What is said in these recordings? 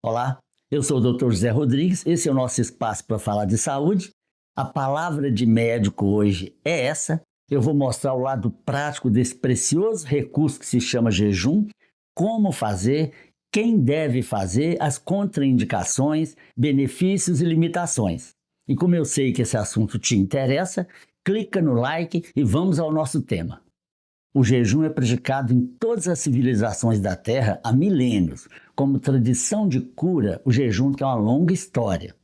Olá, eu sou o Dr. José Rodrigues, esse é o nosso espaço para falar de saúde. A palavra de médico hoje é essa. Eu vou mostrar o lado prático desse precioso recurso que se chama jejum, como fazer, quem deve fazer, as contraindicações, benefícios e limitações. E como eu sei que esse assunto te interessa, clica no like e vamos ao nosso tema. O jejum é praticado em todas as civilizações da Terra há milênios. Como tradição de cura, o jejum tem uma longa história.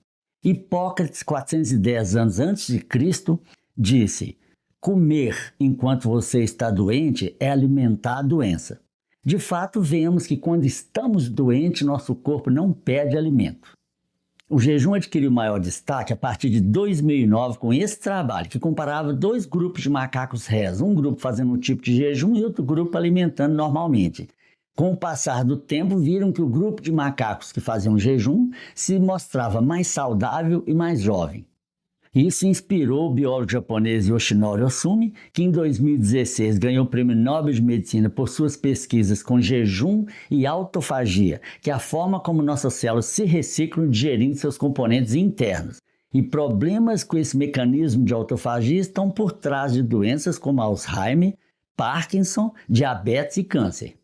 Hipócrates, 410 anos antes de Cristo, disse: comer enquanto você está doente é alimentar a doença. De fato, vemos que quando estamos doentes, nosso corpo não pede alimento. O jejum adquiriu maior destaque a partir de 2009 com esse trabalho, que comparava dois grupos de macacos réis, um grupo fazendo um tipo de jejum e outro grupo alimentando normalmente. Com o passar do tempo, viram que o grupo de macacos que faziam jejum se mostrava mais saudável e mais jovem. Isso inspirou o biólogo japonês Yoshinori Ohsumi, que em 2016 ganhou o Prêmio Nobel de Medicina por suas pesquisas com jejum e autofagia, que é a forma como nossas células se reciclam digerindo seus componentes internos. E problemas com esse mecanismo de autofagia estão por trás de doenças como Alzheimer, Parkinson, diabetes e câncer.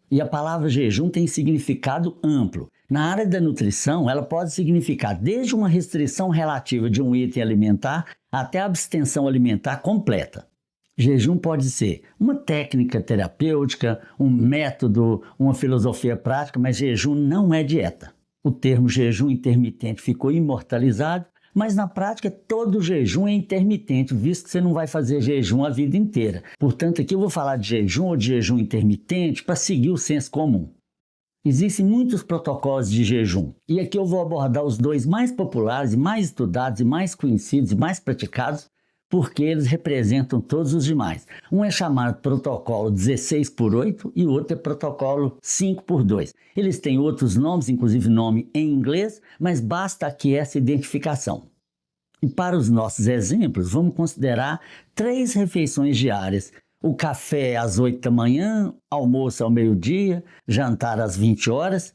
E a palavra jejum tem significado amplo. Na área da nutrição, ela pode significar desde uma restrição relativa de um item alimentar até a abstenção alimentar completa. Jejum pode ser uma técnica terapêutica, um método, uma filosofia prática, mas jejum não é dieta. O termo jejum intermitente ficou imortalizado, mas na prática todo jejum é intermitente, visto que você não vai fazer jejum a vida inteira. Portanto, aqui eu vou falar de jejum ou de jejum intermitente para seguir o senso comum. Existem muitos protocolos de jejum e aqui eu vou abordar os dois mais populares, mais estudados e mais conhecidos e mais praticados, porque eles representam todos os demais. Um é chamado protocolo 16/8 e o outro é protocolo 5/2. Eles têm outros nomes, inclusive nome em inglês, mas basta aqui essa identificação. E para os nossos exemplos, vamos considerar 3 refeições diárias. O café às 8 da manhã, almoço ao meio-dia, jantar às 20 horas.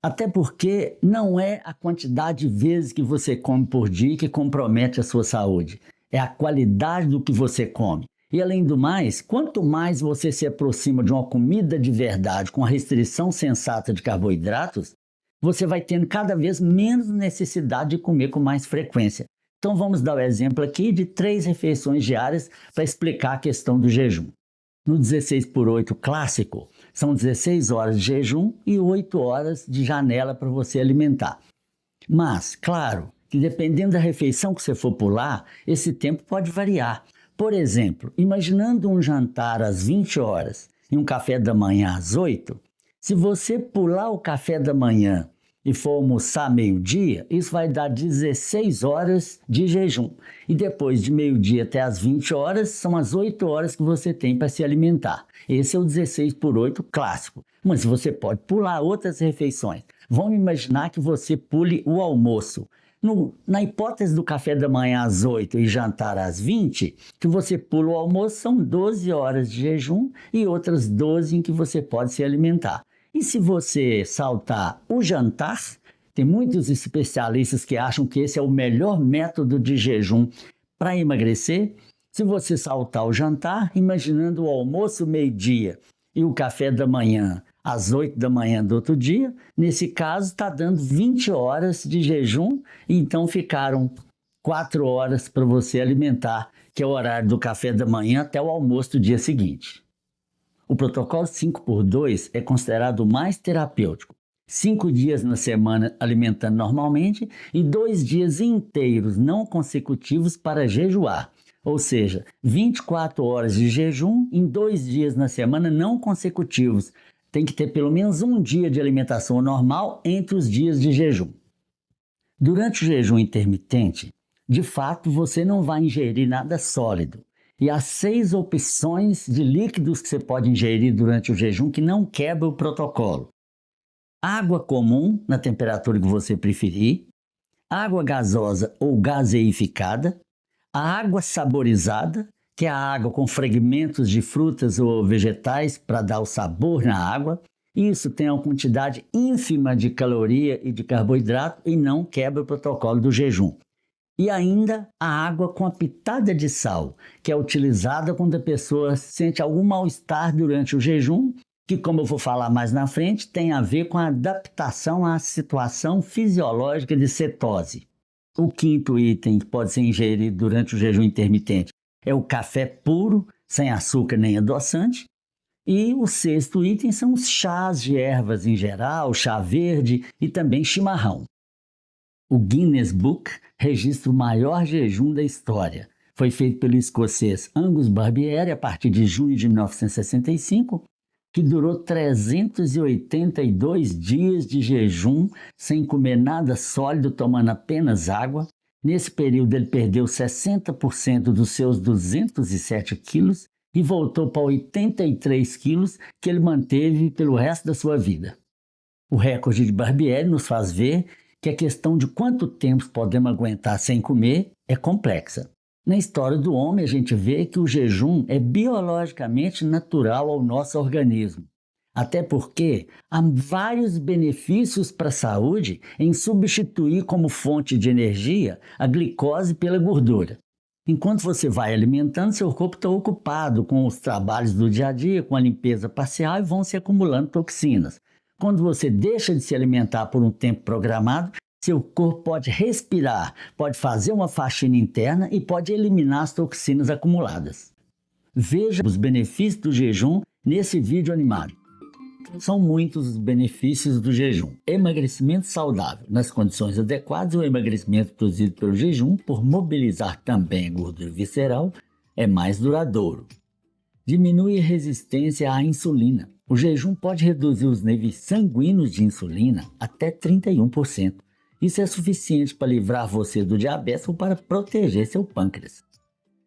Até porque não é a quantidade de vezes que você come por dia que compromete a sua saúde. É a qualidade do que você come. E além do mais, quanto mais você se aproxima de uma comida de verdade com a restrição sensata de carboidratos, você vai tendo cada vez menos necessidade de comer com mais frequência. Então vamos dar o exemplo aqui de 3 refeições diárias para explicar a questão do jejum. No 16/8 clássico, são 16 horas de jejum e 8 horas de janela para você alimentar. Mas, claro, que dependendo da refeição que você for pular, esse tempo pode variar. Por exemplo, imaginando um jantar às 20 horas e um café da manhã às 8, se você pular o café da manhã e for almoçar meio-dia, isso vai dar 16 horas de jejum. E depois de meio-dia até as 20 horas, são as 8 horas que você tem para se alimentar. Esse é o 16/8 clássico. Mas você pode pular outras refeições. Vamos imaginar que você pule o almoço. Na hipótese do café da manhã às 8 e jantar às 20, que você pula o almoço, são 12 horas de jejum e outras 12 em que você pode se alimentar. E se você saltar o jantar, tem muitos especialistas que acham que esse é o melhor método de jejum para emagrecer. Se você saltar o jantar, imaginando o almoço meio-dia e o café da manhã às 8 da manhã do outro dia, nesse caso está dando 20 horas de jejum, e então ficaram 4 horas para você alimentar, que é o horário do café da manhã até o almoço do dia seguinte. O protocolo 5/2 é considerado o mais terapêutico. 5 dias na semana alimentando normalmente e 2 dias inteiros não consecutivos para jejuar. Ou seja, 24 horas de jejum em 2 dias na semana não consecutivos. Tem que ter pelo menos um dia de alimentação normal entre os dias de jejum. Durante o jejum intermitente, de fato você não vai ingerir nada sólido. E há 6 opções de líquidos que você pode ingerir durante o jejum que não quebram o protocolo. Água comum, na temperatura que você preferir, água gasosa ou gaseificada, a água saborizada, que é a água com fragmentos de frutas ou vegetais para dar o sabor na água, Isso tem uma quantidade ínfima de caloria e de carboidrato e não quebra o protocolo do jejum. E ainda a água com a pitada de sal, que é utilizada quando a pessoa sente algum mal-estar durante o jejum, que, como eu vou falar mais na frente, tem a ver com a adaptação à situação fisiológica de cetose. O quinto item que pode ser ingerido durante o jejum intermitente é o café puro, sem açúcar nem adoçante. E o sexto item são os chás de ervas em geral, chá verde e também chimarrão. O Guinness Book registra o maior jejum da história. Foi feito pelo escocês Angus Barbieri a partir de junho de 1965, que durou 382 dias de jejum, sem comer nada sólido, tomando apenas água. Nesse período ele perdeu 60% dos seus 207 quilos e voltou para 83 quilos que ele manteve pelo resto da sua vida. O recorde de Barbieri nos faz ver que a questão de quanto tempo podemos aguentar sem comer é complexa. Na história do homem, a gente vê que o jejum é biologicamente natural ao nosso organismo. Até porque há vários benefícios para a saúde em substituir como fonte de energia a glicose pela gordura. Enquanto você vai alimentando, seu corpo está ocupado com os trabalhos do dia a dia, com a limpeza parcial e vão se acumulando toxinas. Quando você deixa de se alimentar por um tempo programado, seu corpo pode respirar, pode fazer uma faxina interna e pode eliminar as toxinas acumuladas. Veja os benefícios do jejum nesse vídeo animado. São muitos os benefícios do jejum. Emagrecimento saudável. Nas condições adequadas, o emagrecimento produzido pelo jejum, por mobilizar também a gordura visceral, é mais duradouro. Diminui a resistência à insulina. O jejum pode reduzir os níveis sanguíneos de insulina até 31%. Isso é suficiente para livrar você do diabetes ou para proteger seu pâncreas.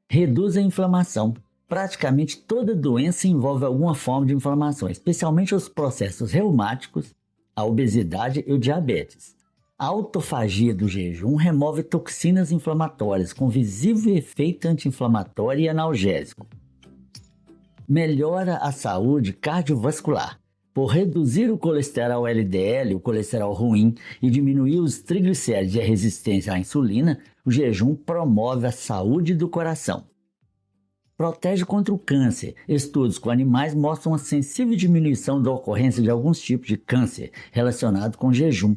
Reduz a inflamação. Praticamente toda doença envolve alguma forma de inflamação, especialmente os processos reumáticos, a obesidade e o diabetes. A autofagia do jejum remove toxinas inflamatórias com visível efeito anti-inflamatório e analgésico. Melhora a saúde cardiovascular. Por reduzir o colesterol LDL, o colesterol ruim, e diminuir os triglicéridos e a resistência à insulina, o jejum promove a saúde do coração. Protege contra o câncer. Estudos com animais mostram uma sensível diminuição da ocorrência de alguns tipos de câncer relacionado com jejum.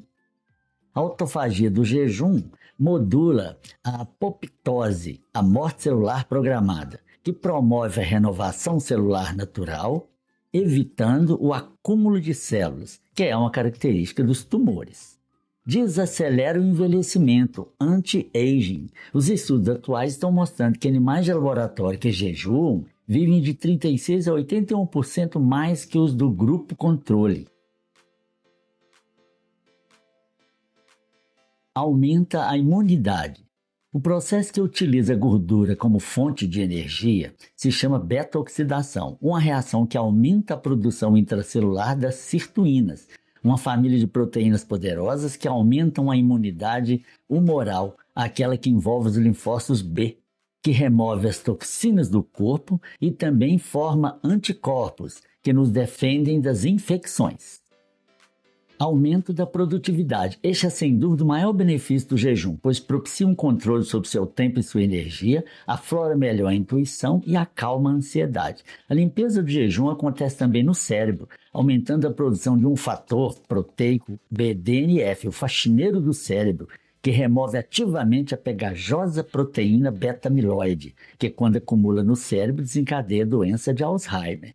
A autofagia do jejum modula a apoptose, a morte celular programada, que promove a renovação celular natural, evitando o acúmulo de células, que é uma característica dos tumores. Desacelera o envelhecimento, anti-aging. Os estudos atuais estão mostrando que animais de laboratório que jejuam vivem de 36% a 81% mais que os do grupo controle. Aumenta a imunidade. O processo que utiliza a gordura como fonte de energia se chama beta-oxidação, uma reação que aumenta a produção intracelular das sirtuínas, uma família de proteínas poderosas que aumentam a imunidade humoral, aquela que envolve os linfócitos B, que remove as toxinas do corpo e também forma anticorpos, que nos defendem das infecções. Aumento da produtividade. Este é sem dúvida o maior benefício do jejum, pois propicia um controle sobre seu tempo e sua energia, aflora melhor a intuição e acalma a ansiedade. A limpeza do jejum acontece também no cérebro, aumentando a produção de um fator proteico BDNF, o faxineiro do cérebro, que remove ativamente a pegajosa proteína beta-amiloide, que quando acumula no cérebro desencadeia a doença de Alzheimer.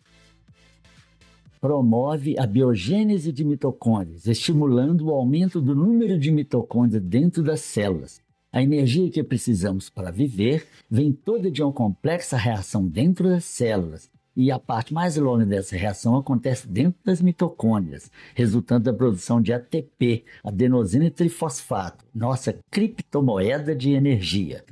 Promove a biogênese de mitocôndrias, estimulando o aumento do número de mitocôndrias dentro das células. A energia que precisamos para viver vem toda de uma complexa reação dentro das células, e a parte mais longa dessa reação acontece dentro das mitocôndrias, resultando da produção de ATP, adenosina trifosfato, nossa criptomoeda de energia.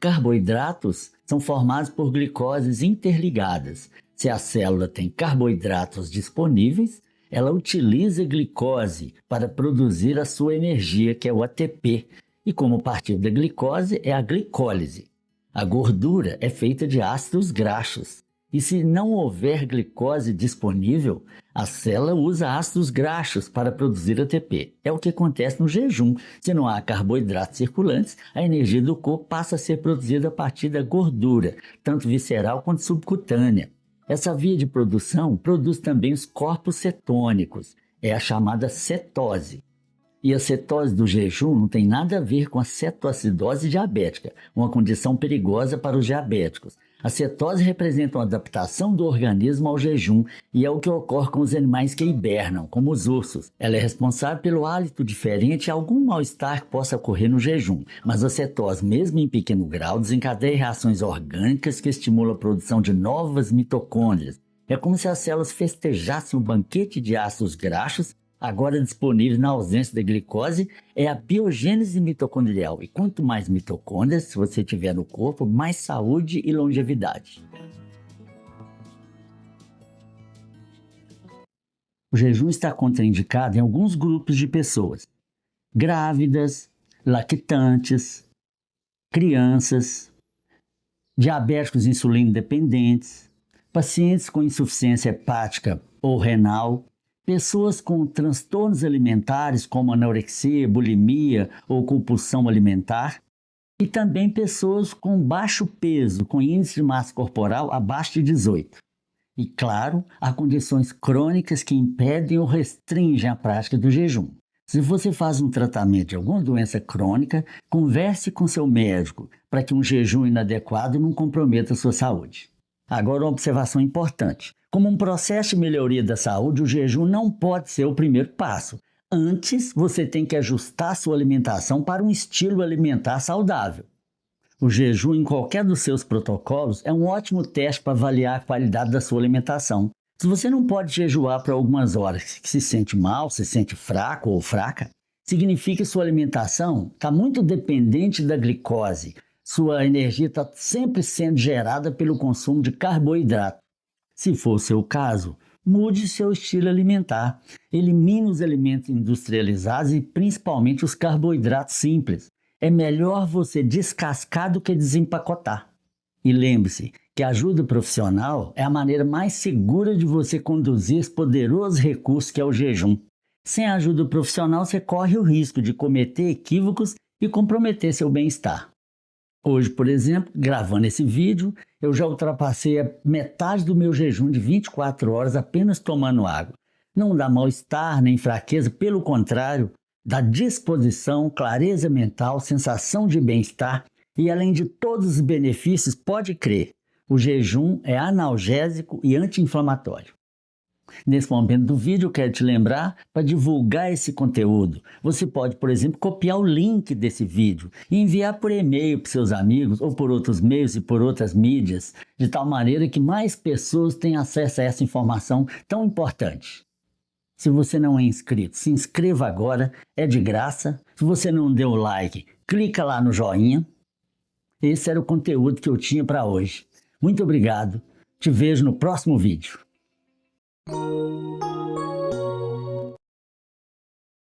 Carboidratos são formados por glicoses interligadas. Se a célula tem carboidratos disponíveis, ela utiliza a glicose para produzir a sua energia, que é o ATP, e como partir da glicose é a glicólise. A gordura é feita de ácidos graxos. E se não houver glicose disponível, a célula usa ácidos graxos para produzir ATP. É o que acontece no jejum. Se não há carboidratos circulantes, a energia do corpo passa a ser produzida a partir da gordura, tanto visceral quanto subcutânea. Essa via de produção produz também os corpos cetônicos, é a chamada cetose. E a cetose do jejum não tem nada a ver com a cetoacidose diabética, uma condição perigosa para os diabéticos. A cetose representa uma adaptação do organismo ao jejum e é o que ocorre com os animais que hibernam, como os ursos. Ela é responsável pelo hálito diferente e algum mal-estar que possa ocorrer no jejum. Mas a cetose, mesmo em pequeno grau, desencadeia reações orgânicas que estimulam a produção de novas mitocôndrias. É como se as células festejassem um banquete de ácidos graxos, agora disponível na ausência da glicose, é a biogênese mitocondrial. E quanto mais mitocôndrias você tiver no corpo, mais saúde e longevidade. O jejum está contraindicado em alguns grupos de pessoas: grávidas, lactantes, crianças, diabéticos insulino dependentes, pacientes com insuficiência hepática ou renal, pessoas com transtornos alimentares como anorexia, bulimia ou compulsão alimentar e também pessoas com baixo peso, com índice de massa corporal abaixo de 18. E claro, há condições crônicas que impedem ou restringem a prática do jejum. Se você faz um tratamento de alguma doença crônica, converse com seu médico para que um jejum inadequado não comprometa a sua saúde. Agora, uma observação importante. Como um processo de melhoria da saúde, o jejum não pode ser o primeiro passo. Antes, você tem que ajustar sua alimentação para um estilo alimentar saudável. O jejum, em qualquer dos seus protocolos, é um ótimo teste para avaliar a qualidade da sua alimentação. Se você não pode jejuar por algumas horas, que se sente mal, se sente fraco ou fraca, significa que sua alimentação está muito dependente da glicose. Sua energia está sempre sendo gerada pelo consumo de carboidrato. Se for o seu caso, mude seu estilo alimentar. Elimine os alimentos industrializados e principalmente os carboidratos simples. É melhor você descascar do que desempacotar. E lembre-se que a ajuda profissional é a maneira mais segura de você conduzir esse poderoso recurso que é o jejum. Sem a ajuda profissional, você corre o risco de cometer equívocos e comprometer seu bem-estar. Hoje, por exemplo, gravando esse vídeo, eu já ultrapassei a metade do meu jejum de 24 horas apenas tomando água. Não dá mal-estar nem fraqueza, pelo contrário, dá disposição, clareza mental, sensação de bem-estar e, além de todos os benefícios, pode crer, o jejum é analgésico e anti-inflamatório. Nesse momento do vídeo, eu quero te lembrar para divulgar esse conteúdo. Você pode, por exemplo, copiar o link desse vídeo e enviar por e-mail para seus amigos ou por outros meios e por outras mídias, de tal maneira que mais pessoas tenham acesso a essa informação tão importante. Se você não é inscrito, se inscreva agora, é de graça. Se você não deu like, clica lá no joinha. Esse era o conteúdo que eu tinha para hoje. Muito obrigado. Te vejo no próximo vídeo.